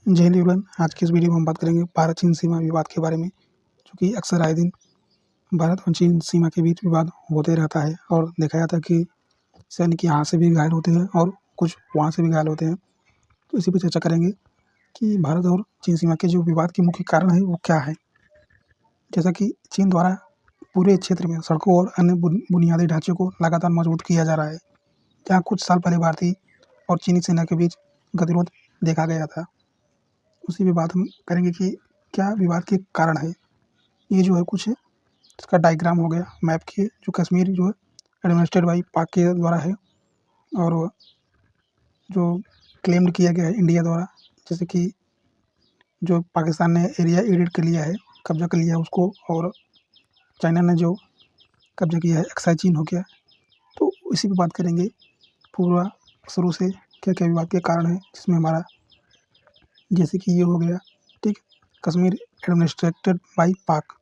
जय हिंद एवरीवन। आज की इस वीडियो में हम बात करेंगे भारत चीन सीमा विवाद के बारे में, जो कि अक्सर आए दिन भारत और चीन सीमा के बीच विवाद होते रहता है और देखा जाता है कि सैनिक यहाँ से भी घायल होते हैं और कुछ वहाँ से भी घायल होते हैं। तो इसी पर चर्चा करेंगे कि भारत और चीन सीमा के जो विवाद के मुख्य कारण है वो क्या है। जैसा कि चीन द्वारा पूरे क्षेत्र में सड़कों और अन्य बुनियादी ढांचे को लगातार मजबूत किया जा रहा है, जहाँ कुछ साल पहले भारतीय और चीनी सेना के बीच गतिरोध देखा गया था। उसी पे बात हम करेंगे कि क्या विवाद के कारण है। ये जो है कुछ इसका डायग्राम हो गया मैप की, जो कश्मीर जो है एडमिनिस्ट्रेटेड बाई पाक के द्वारा है और जो क्लेम्ड किया गया है इंडिया द्वारा, जैसे कि जो पाकिस्तान ने एरिया एडिट कर लिया है, कब्जा कर लिया है उसको, और चाइना ने जो कब्जा किया है एक्साई चीन हो गया। तो इसी पे बात करेंगे पूरा शुरू से क्या क्या विवाद के कारण है, जिसमें हमारा जैसे कि ये हो गया ठीक, कश्मीर एडमिनिस्ट्रेटेड बाई पाक,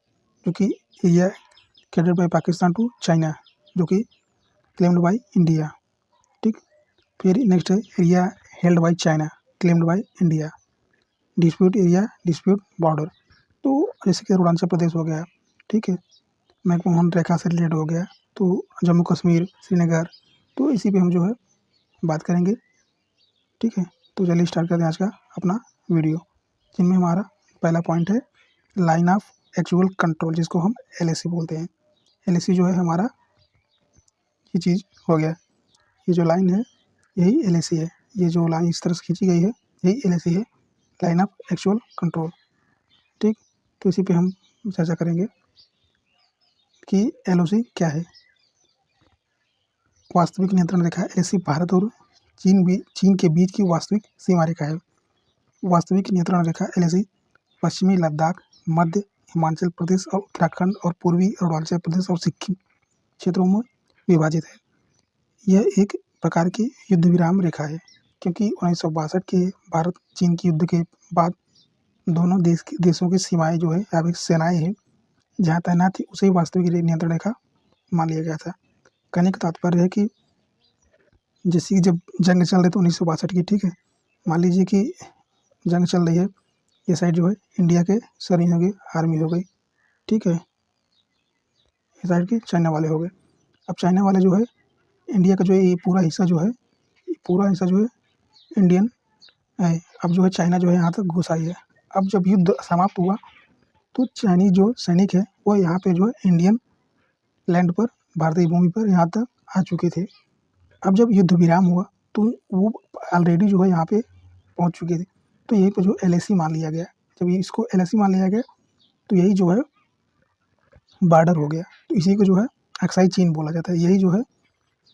जो कि area credit by Pakistan to China, जो कि क्लेम्ड बाई इंडिया। ठीक, फिर नेक्स्ट है area held by China, claimed by India. Dispute area, dispute border, तो जैसे कि अरुणाचल प्रदेश हो गया, ठीक है, मैकमोहन रेखा से रिलेटेड हो गया, तो जम्मू कश्मीर, श्रीनगर, तो इसी पे हम जो है बात करेंगे। ठीक है, तो चलिए स्टार्ट करते हैं आज का अपना वीडियो, जिनमें हमारा पहला पॉइंट है लाइन ऑफ एक्चुअल कंट्रोल, जिसको हम LAC बोलते हैं। LAC जो है हमारा ये चीज़ हो गया, ये जो लाइन है यही LAC है। ये जो लाइन इस तरह से खींची गई है यही LAC है, लाइन ऑफ एक्चुअल कंट्रोल। ठीक, तो इसी पे हम चर्चा करेंगे कि LOC क्या है। वास्तविक नियंत्रण रेखा LAC भारत और चीन के बीच की वास्तविक सीमा रेखा है। वास्तविक नियंत्रण रेखा LAC पश्चिमी लद्दाख, मध्य हिमाचल प्रदेश और उत्तराखंड और पूर्वी अरुणाचल प्रदेश और सिक्किम क्षेत्रों में विभाजित है। यह एक प्रकार की युद्ध विराम रेखा है, क्योंकि 1962 के भारत चीन की युद्ध के बाद दोनों देशों की सीमाएं जो है या फिर सेनाएं हैं जहाँ तैनात थी, उसे वास्तविक नियंत्रण रेखा मान लिया गया था। कहने का तात्पर्य है कि जैसे जब जंग चल रही थी 1962 की, ठीक है, मान लीजिए कि जंग चल रही है, ये साइड जो है इंडिया के सैनिक हो गए, आर्मी हो गई, ठीक है, ये साइड के चाइना वाले हो गए। अब चाइना वाले जो है इंडिया का जो है ये पूरा हिस्सा जो है, पूरा हिस्सा जो है इंडियन है। अब जो है चाइना जो है यहाँ तक घुस आई है। अब जब युद्ध समाप्त हुआ तो चाइनीज जो सैनिक है वो यहाँ पे जो है इंडियन लैंड पर, भारतीय भूमि पर यहाँ तक आ चुके थे। अब जब युद्ध विराम हुआ तो वो ऑलरेडी जो है यहाँ पे पहुँच चुके थे, तो यहीं पर जो LAC मान लिया गया। जब इसको LAC मान लिया गया तो यही जो है बॉर्डर हो गया। तो इसी को जो है एक्साई चीन बोला जाता है। यही जो है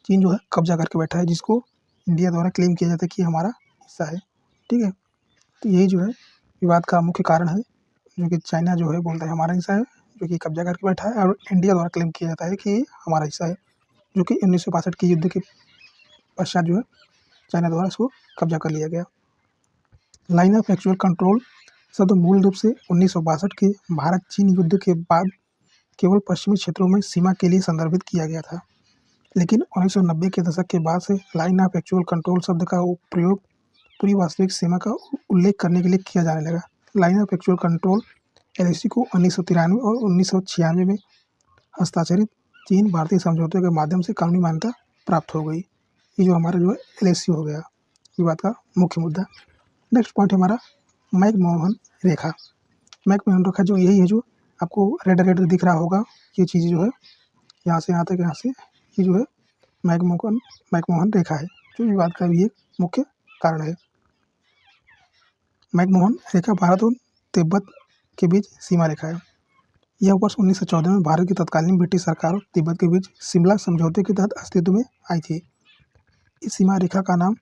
चीन जो है कब्जा करके बैठा है, जिसको इंडिया द्वारा क्लेम किया जाता है कि हमारा हिस्सा है। ठीक है, तो यही जो है विवाद का मुख्य कारण है, जो कि चाइना जो है बोलता है हमारा हिस्सा है, जो कि कब्जा करके बैठा है, और इंडिया द्वारा क्लेम किया जाता है कि हमारा हिस्सा है, जो कि 1962 के युद्ध के पश्चात जो है चाइना द्वारा इसको कब्जा कर लिया गया। लाइन ऑफ एक्चुअल कंट्रोल शब्द मूल रूप से 1962 के भारत चीन युद्ध के बाद केवल पश्चिमी क्षेत्रों में सीमा के लिए संदर्भित किया गया था, लेकिन 1990 के दशक के बाद से लाइन ऑफ एक्चुअल कंट्रोल शब्द का प्रयोग पूरी वास्तविक सीमा का उल्लेख करने के लिए किया जाने लगा। Line of actual control LAC को 1993 और 1996 में हस्ताक्षरित चीन भारतीय समझौते के माध्यम से कानूनी मान्यता प्राप्त हो गई। ये जो हमारा जो है LAC हो गया विवाद का मुख्य मुद्दा। नेक्स्ट पॉइंट हमारा मैकमोहन रेखा। मैकमोहन रेखा जो यही है जो आपको रेड रेड दिख रहा होगा, ये चीज़ जो है यहाँ से यहाँ तक, यहाँ से ये जो है मैकमोहन रेखा है, जो विवाद का भी एक मुख्य कारण है। मैकमोहन रेखा भारत और तिब्बत के बीच सीमा रेखा है। यह वर्ष 1914 में भारत की तत्कालीन ब्रिटिश सरकार और तिब्बत के बीच शिमला समझौते के तहत अस्तित्व में आई थी। इस सीमा रेखा का नाम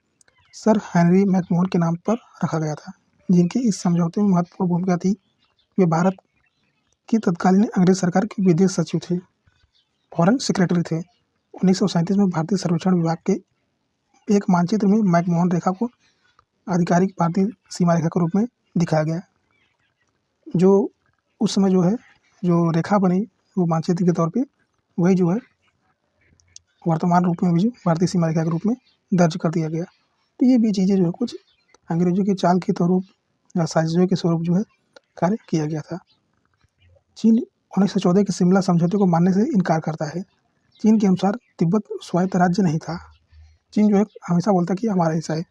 सर हेनरी मैकमोहन के नाम पर रखा गया था, जिनकी इस समझौते में महत्वपूर्ण भूमिका थी। वे भारत की तत्कालीन अंग्रेज सरकार के विदेश सचिव थे, फॉरेन सेक्रेटरी थे। 1937 में भारतीय सर्वेक्षण विभाग के एक मानचित्र में मैकमोहन रेखा को आधिकारिक भारतीय सीमा रेखा के रूप में दिखाया गया। जो उस समय जो है जो रेखा बनी वो मानचित्र के तौर पे, वही जो है वर्तमान रूप में भी भारतीय सीमा रेखा के रूप में दर्ज कर दिया गया। तो ये भी चीज़ें जो है कुछ अंग्रेजों की चाल के तौर या साजिशों के स्वरूप जो है कार्य किया गया था। चीन 1914 के शिमला समझौते को मानने से इनकार करता है। चीन के अनुसार तिब्बत स्वायत्त राज्य नहीं था। चीन जो है हमेशा बोलता कि हमारा हिस्सा है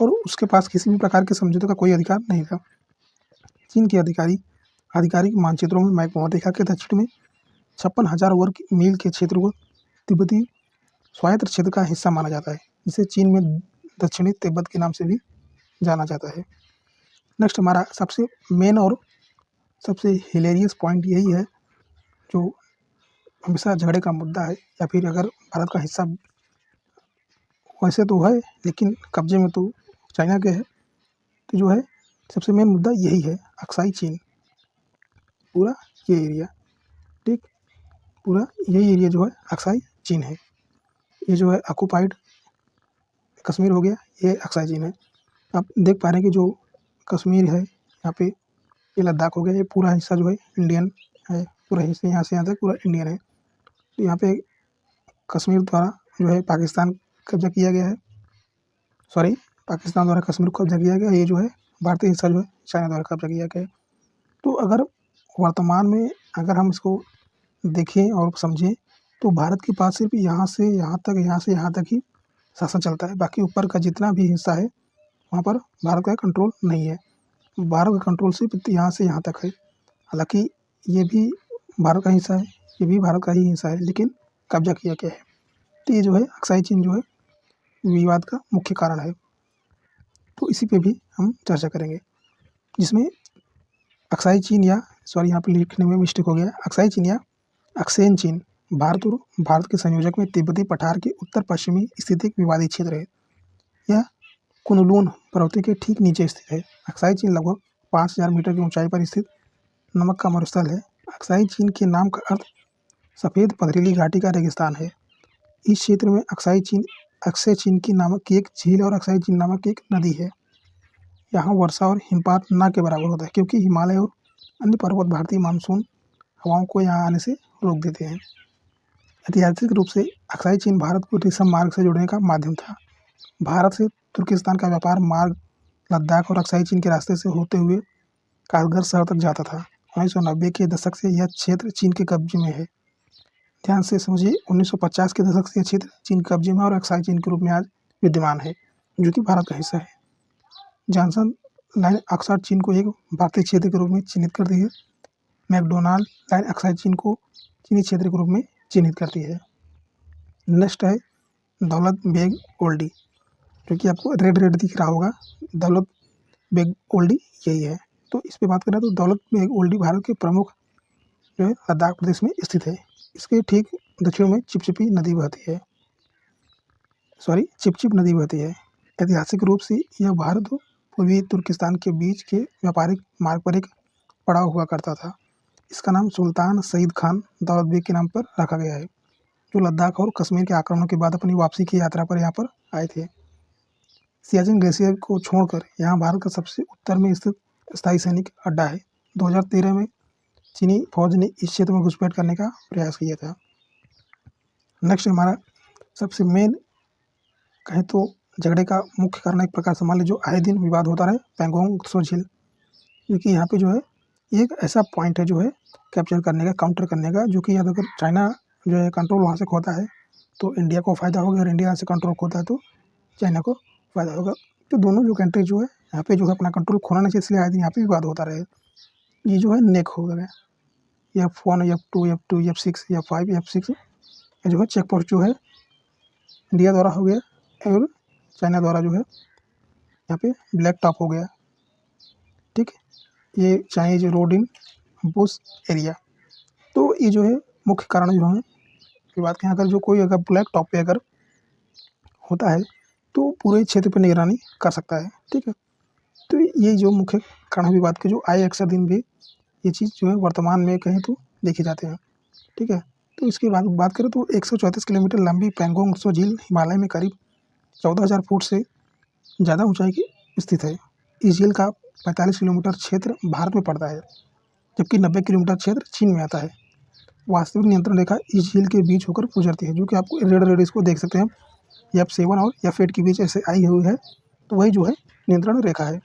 और उसके पास किसी भी प्रकार के समझौते का कोई अधिकार नहीं था। चीन के आधिकारिक मानचित्रों में मैकमोहन रेखा के दक्षिण में 56,000 वर्ग मील के क्षेत्र को तिब्बती स्वायत्त क्षेत्र का हिस्सा माना जाता है, जिसे चीन में दक्षिणी तिब्बत के नाम से भी जाना जाता है। नेक्स्ट हमारा सबसे मेन और सबसे हिलेरियस पॉइंट यही है, जो हमेशा झगड़े का मुद्दा है, या फिर अगर भारत का हिस्सा वैसे तो है लेकिन कब्जे में तो चाइना के है, तो जो है सबसे मेन मुद्दा यही है, अक्साई चीन। पूरा ये एरिया, ठीक, पूरा यही एरिया जो है अक्साई चीन है। ये जो है ऑक्युपाइड कश्मीर हो गया, ये अक्साई चीन है। आप देख पा रहे हैं कि जो कश्मीर है यहाँ पे, ये लद्दाख हो गया, ये पूरा हिस्सा जो है इंडियन है, पूरा हिस्सा यहाँ से यहाँ तक पूरा इंडियन है। तो यहाँ पे कश्मीर द्वारा जो है पाकिस्तान कब्जा किया गया है, सॉरी पाकिस्तान द्वारा कश्मीर को कब्जा किया गया। ये जो है भारतीय हिस्सा जो है चाइना द्वारा कब्जा किया गया है। तो अगर वर्तमान में अगर हम इसको देखें और समझें तो भारत के पास सिर्फ यहाँ से यहाँ तक, यहाँ से यहाँ तक ही शासन चलता है। बाकी ऊपर का जितना भी हिस्सा है वहाँ पर भारत का कंट्रोल नहीं है। भारत का कंट्रोल सिर्फ यहाँ से यहाँ तक है। हालांकि ये भी भारत का हिस्सा है, ये भी भारत का ही हिस्सा है, लेकिन कब्जा किया गया है। तो ये जो है अक्साई चीन जो है विवाद का मुख्य कारण है। तो इसी पे भी हम चर्चा करेंगे, जिसमें अक्साई चीन या सॉरी यहाँ पे लिखने में मिस्टेक हो गया, अक्साई चीन या अक्सेन चीन भारत और भारत के संयोजक में तिब्बती पठार के उत्तर पश्चिमी स्थित एक विवादित क्षेत्र है। यह कुनलून पर्वत के ठीक नीचे स्थित है। अक्साई चीन लगभग 5,000 मीटर की ऊंचाई पर स्थित नमक का मरुस्थल है। अक्साई चीन के नाम का अर्थ सफ़ेद पथरीली घाटी का रेगिस्तान है। इस क्षेत्र में अक्साई चीन की नामक की एक झील और अक्साई चीन नामक एक नदी है। यहाँ वर्षा और हिमपात न के बराबर होता है, क्योंकि हिमालय और अन्य पर्वत भारतीय मानसून हवाओं को यहाँ आने से रोक देते हैं। ऐतिहासिक रूप से अक्साई चीन भारत को रेशम मार्ग से जोड़ने का माध्यम था। भारत से तुर्किस्तान का व्यापार मार्ग लद्दाख और अक्साई चीन के रास्ते से होते हुए कारगर शहर तक जाता था। 1990 के दशक से यह क्षेत्र चीन के कब्जे में है। ध्यान से समझिए, 1950 के दशक से यह क्षेत्र चीन के कब्जे में और अक्साई चीन के रूप में आज विद्यमान है, जो कि भारत का हिस्सा है। जॉनसन लाइन अक्साई चीन को एक भारतीय क्षेत्र के रूप में चिन्हित करती है। मैकडोनाल्ड लाइन अक्साई चीन को चीनी क्षेत्र के रूप में चिन्हित करती है। नेक्स्ट है दौलत बेग ओल्डी, जो कि आपको रेड रेड दिख रहा होगा, दौलत बेग ओल्डी यही है। तो इस पे बात करें तो दौलत बेग ओल्डी भारत के प्रमुख जो है लद्दाख प्रदेश में स्थित है। इसके ठीक दक्षिण में चिपचिप नदी बहती है। ऐतिहासिक रूप से यह भारत और पूर्वी तुर्किस्तान के बीच के व्यापारिक मार्ग पर एक पड़ाव हुआ करता था। इसका नाम सुल्तान सईद खान दौलत बेग के नाम पर रखा गया है, जो लद्दाख और कश्मीर के आक्रमणों के बाद अपनी वापसी की यात्रा पर यहाँ पर आए थे। सियाचिन ग्लेशियर को छोड़कर यहाँ भारत का सबसे उत्तर में स्थित स्थायी सैनिक अड्डा है। 2013 में चीनी फौज ने इस क्षेत्र में घुसपैठ करने का प्रयास किया था। नेक्स्ट हमारा सबसे मेन कहें तो झगड़े का मुख्य कारण एक प्रकार से मान लीजिए जो आए दिन विवाद होता रहे, पैंगोंग त्सो झील, क्योंकि यहाँ पे जो है एक ऐसा पॉइंट है जो है कैप्चर करने का, काउंटर करने का, जो कि अगर चाइना जो है कंट्रोल वहाँ से खोता है तो इंडिया को फ़ायदा होगा, और इंडिया से कंट्रोल खोता है तो चाइना को फ़ायदा होगा। तो दोनों जो कंट्री जो है यहाँ पे जो है अपना कंट्रोल खोना नहीं चाहिए, इसलिए आए दिन यहाँ पे विवाद होता रहे। ये जो है नेक हो गया, F1, F2, F2, F6, F5, F6, ये जो है चेक पोस्ट जो है इंडिया द्वारा हो गया और चाइना द्वारा जो है यहाँ पे ब्लैक टॉप हो गया। ठीक, ये चाइनीज रोड इन बुश एरिया। तो ये जो है मुख्य कारण जो है विवाद के, अगर जो कोई अगर ब्लैक टॉप पे अगर होता है तो पूरे क्षेत्र पर निगरानी कर सकता है। ठीक है, तो ये जो मुख्य कारण विवाद के जो आए अक्सर दिन भी ये चीज़ जो है वर्तमान में कहें तो देखे जाते हैं। ठीक है, तो इसके बाद बात करें तो 134 किलोमीटर लंबी पैंगोंग त्सो झील हिमालय में करीब 14,000 फुट से ज़्यादा ऊंचाई की स्थित है। इस झील का 45 किलोमीटर क्षेत्र भारत में पड़ता है, जबकि 90 किलोमीटर क्षेत्र चीन में आता है। वास्तविक नियंत्रण रेखा इस झील के बीच होकर गुजरती है, जो कि आपको रेड इसको देख सकते हैं, F7 और F8 के बीच ऐसे आई हुई है, तो वही जो है नियंत्रण रेखा है।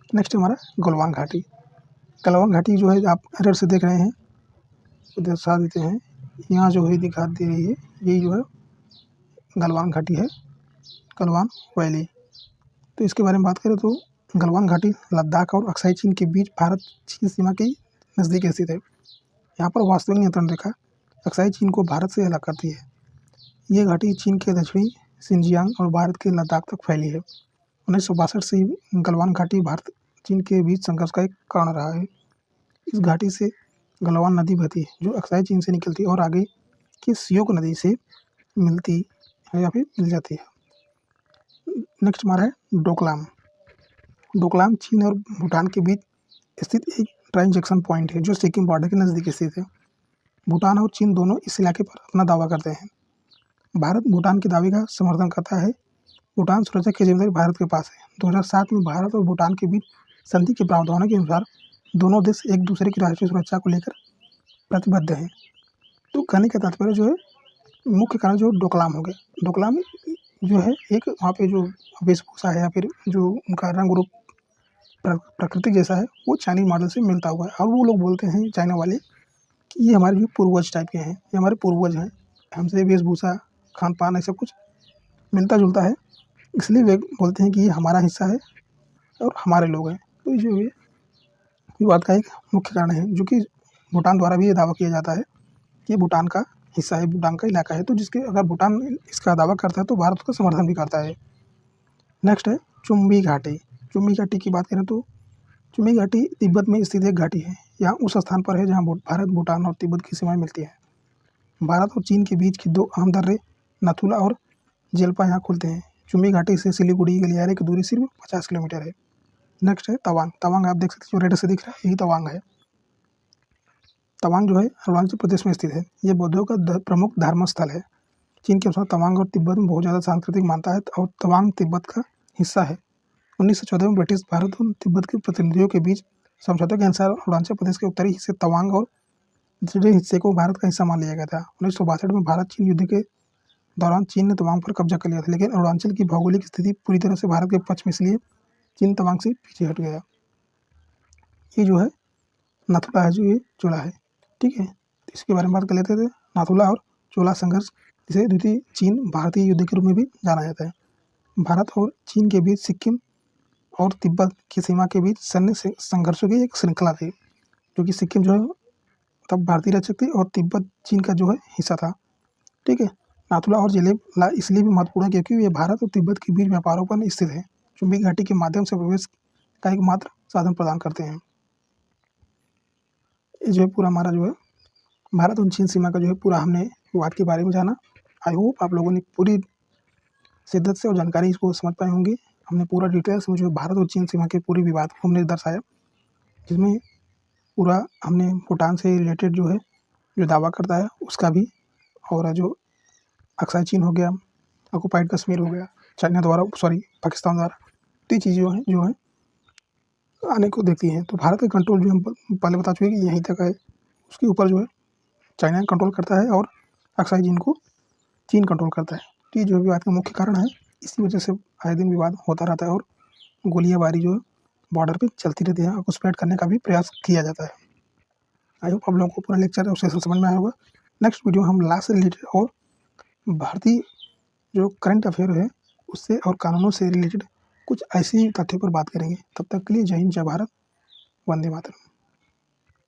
नेक्स्ट हमारा गलवान घाटी। गलवान घाटी जो है आप एरर से देख रहे हैं, तो दर्शा देते हैं, यहाँ जो है दिखा दे रही है, यही जो है गलवान घाटी है, गलवान वैली। तो इसके बारे में बात करें तो गलवान घाटी लद्दाख और अक्साई चीन के बीच भारत चीन सीमा के नज़दीक स्थित है। यहाँ पर वास्तविक नियंत्रण रेखा अक्साई चीन को भारत से अलग करती है। ये घाटी चीन के दक्षिणी सिंजियांग और भारत के लद्दाख तक फैली है। 1962 से गलवान घाटी भारत चीन के बीच संघर्ष का एक कारण रहा है। इस घाटी से गलवान नदी बहती है, जो अक्साई चीन से निकलती है और आगे की सियोक नदी से मिलती है या फिर मिल जाती है। नेक्स्ट हमारा है डोकलाम। डोकलाम चीन और भूटान के बीच स्थित एक ट्रांजैक्शन पॉइंट है, जो सिक्किम बॉर्डर के नज़दीक स्थित है। भूटान और चीन दोनों इस इलाके पर अपना दावा करते हैं। भारत भूटान के दावे का समर्थन करता है। भूटान सुरक्षा की जिम्मेदारी भारत के पास है। 2007 में भारत और भूटान के बीच संधि के प्रावधानों के अनुसार दोनों देश एक दूसरे की राष्ट्रीय सुरक्षा को लेकर प्रतिबद्ध हैं। तो कहने का तात्पर्य जो है, मुख्य कारण जो डोकलाम हो गया। डोकलाम जो है एक वहाँ पे जो वेशभूषा है या फिर जो उनका रंग रूप प्रकृति जैसा है, वो चाइनीज मॉडल से मिलता हुआ है। और वो लोग बोलते हैं चाइना वाले कि ये हमारे जो पूर्वज टाइप के हैं, ये हमारे पूर्वज हैं, हमसे वेशभूषा खान पान ऐसा कुछ मिलता जुलता है, इसलिए वे बोलते हैं कि ये हमारा हिस्सा है और हमारे लोग हैं। तो जो ये विवाद का एक मुख्य कारण है, जो कि भूटान द्वारा भी ये दावा किया जाता है कि भूटान का हिस्सा है, भूटान का इलाका है। तो जिसके अगर भूटान इसका दावा करता है तो भारत उसका समर्थन भी करता है। नेक्स्ट है चुम्बी घाटी। चुम्बी घाटी की बात करें तो चुम्बी घाटी तिब्बत में स्थित एक घाटी है। यहाँ उस स्थान पर है जहाँ भारत, भूटान और तिब्बत की सीमाएं मिलती हैं। भारत और चीन के बीच की दो अहम दर्रे नाथुला और जेल्पा यहाँ खुलते हैं। चुम्बी घाटी से सिलीगुड़ी गलियारे की दूरी सिर्फ 50 किलोमीटर है। नेक्स्ट है तवांग। तवांग आप देख सकते हैं, जो रेड से दिख रहा है यही तवांग है। तवांग जो है अरुणाचल प्रदेश में स्थित है। ये बौद्धों का प्रमुख धर्म स्थल है। चीन के अनुसार तवांग और तिब्बत में बहुत ज़्यादा सांस्कृतिक मानता है और तवांग तिब्बत का हिस्सा है। 1914 में ब्रिटिश भारत और तिब्बत के प्रतिनिधियों के बीच समझौते के अनुसार अरुणाचल प्रदेश के उत्तरी हिस्से तवांग और दूसरे हिस्से को भारत का हिस्सा मान लिया गया था। 1962 में भारत चीन युद्ध के दौरान चीन ने तवांग पर कब्जा कर लिया था, लेकिन अरुणाचल की भौगोलिक स्थिति पूरी तरह से भारत के पक्ष में, इसलिए चीन तवांग से पीछे हट गया। ये जो है नाथुला है, जो ये चोला है, ठीक है। तो इसके बारे में बात कर लेते थे। नाथुला और चोला संघर्ष, जिसे द्वितीय चीन भारतीय युद्ध के रूप में भी जाना जाता है। भारत और चीन के बीच सिक्किम और तिब्बत की सीमा के बीच सैन्य संघर्षों की एक श्रृंखला थी, जो कि सिक्किम जो है तब भारतीय राज्य थी और तिब्बत चीन का जो है हिस्सा था, ठीक है। नाथुला और जेलेबला इसलिए भी महत्वपूर्ण है क्योंकि वे भारत और तिब्बत के बीच व्यापारों पर स्थित है। चुम्बी घाटी के माध्यम से प्रवेश का एकमात्र साधन प्रदान करते हैं। ये जो है पूरा हमारा जो है भारत और चीन सीमा का जो है पूरा हमने विवाद के बारे में जाना। आई होप आप लोगों ने पूरी शिद्दत से और जानकारी इसको समझ पाए होंगे। हमने पूरा डिटेल्स में जो भारत और चीन सीमा के पूरे विवाद को हमने दर्शाया, जिसमें पूरा हमने भूटान से रिलेटेड जो है जो दावा करता है उसका भी, और जो अक्साई चीन हो गया, ऑक्युपाइड कश्मीर हो गया चाइना द्वारा, पाकिस्तान द्वारा, तो ये चीज़ें जो है आने को देखती हैं। तो भारत का कंट्रोल जो हम पहले बता चुके कि यहीं तक है, उसके ऊपर जो है चाइना कंट्रोल करता है और अक्साई चीन को चीन कंट्रोल करता है। तो ये जो विवाद का मुख्य कारण है, इसी वजह से आए दिन विवाद होता रहता है और गोलियाबारी जो है बॉर्डर पे चलती रहती है और उसको स्प्रेड करने का भी प्रयास किया जाता है। आई होप आप लोगों को पूरा लेक्चर उससे समझ में आया होगा। नेक्स्ट वीडियो हम लॉ से रिलेटेड और भारतीय जो करंट अफेयर है उससे और कानूनों से रिलेटेड कुछ ऐसी तथ्यों पर बात करेंगे। तब तक के लिए जय हिंद, जय भारत, वंदे मातरम।